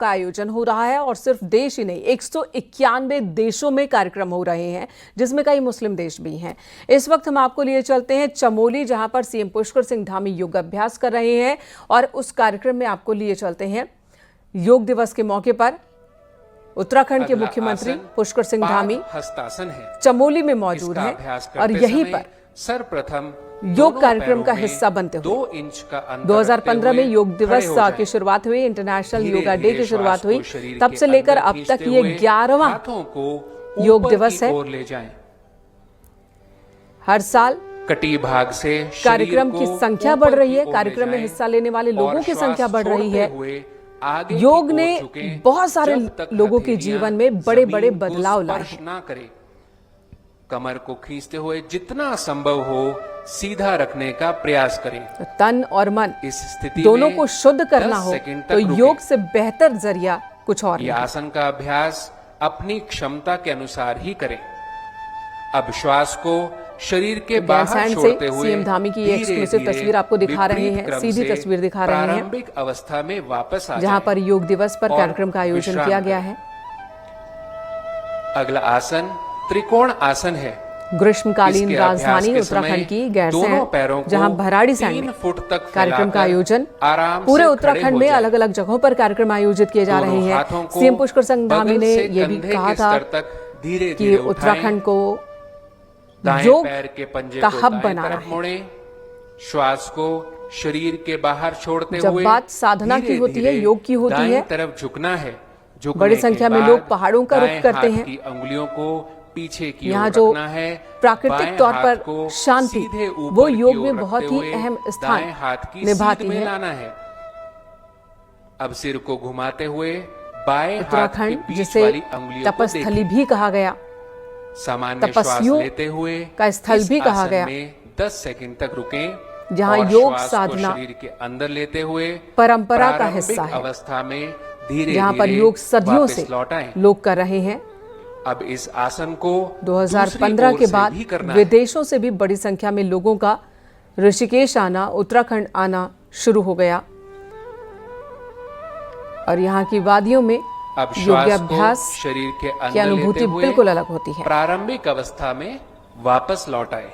का आयोजन हो रहा है और सिर्फ देश ही नहीं 191 देशों में कार्यक्रम हो रहे हैं, जिसमें कई मुस्लिम देश भी हैं। इस वक्त हम आपको लिए चलते हैं चमोली, जहां पर सीएम पुष्कर सिंह धामी योगाभ्यास कर रहे हैं और उस कार्यक्रम में आपको लिए चलते हैं। योग दिवस के मौके पर उत्तराखंड के मुख्यमंत्री पुष्कर सिंह धामी हस्तासन है, चमोली में मौजूद हैं और यहीं पर सर्वप्रथम योग कार्यक्रम का हिस्सा बनते हुए 2 इंच का अंतर 2015 में योग दिवस की शुरुआत हुई, इंटरनेशनल योगा डे की शुरुआत हुई। तब से लेकर अब तक ये 11वां योग दिवस है। हर साल कटी भाग से कार्यक्रम की संख्या बढ़ रही है, कार्यक्रम में हिस्सा लेने वाले लोगों की संख्या बढ़ रही है। योग ने बहुत सारे लोगों के जीवन में बड़े बड़े बदलाव लाए हैं। कमर को खींचते हुए जितना संभव हो सीधा रखने का प्रयास करें। तन और मन इस स्थिति दोनों को शुद्ध करना हो तो योग से बेहतर जरिया कुछ और नहीं। आसन का अभ्यास अपनी क्षमता के अनुसार ही करें। अब श्वास को शरीर के बाहर छोड़ते हुए सीएम धामी की एक्सक्लूसिव तस्वीर आपको दिखा रहे हैं, सीधी तस्वीर दिखा रहे हैं प्रारंभिक अवस्था में वापस आ जहां पर योग दिवस पर कार्यक्रम का आयोजन किया गया है। अगला आसन त्रिकोण आसन है। ग्रीष्मकालीन राजधानी उत्तराखंड की गैरसैंण, जहां भराड़ी सैंड में कार्यक्रम का आयोजन पूरे उत्तराखंड में अलग अलग जगहों पर कार्यक्रम आयोजित किए जा रहे हैं। सीएम पुष्कर सिंह धामी ने यह भी कहा था कि उत्तराखंड को योग का हब बनाना है। श्वास को शरीर के बाहर छोड़ते हुए जब बात साधना की होती है, योग की होती है, तरफ झुकना है। बड़ी संख्या में लोग पहाड़ों का रुख करते हैं। अंगुलियों को पीछे की यहाँ जो प्राकृतिक तौर पर शांति, वो योग में बहुत ही अहम स्थान निभाती है। अब सिर को घुमाते हुए बाएं उत्तराखंड, जिसे तपस्थली भी कहा गया, तपस्वियों का स्थल भी कहा गया, 10 सेकंड तक रुकें, जहाँ योग साधना शरीर के अंदर लेते हुए परंपरा का हिस्सा है, अवस्था में धीरे जहाँ पर योग सदियों से लोग कर रहे हैं। अब इस आसन को 2015 के बाद विदेशों से भी बड़ी संख्या में लोगों का ऋषिकेश आना, उत्तराखंड आना शुरू हो गया और यहाँ की वादियों में योगाभ्यास शरीर के की अनुभूति बिल्कुल अलग होती है। प्रारंभिक अवस्था में वापस लौट आए।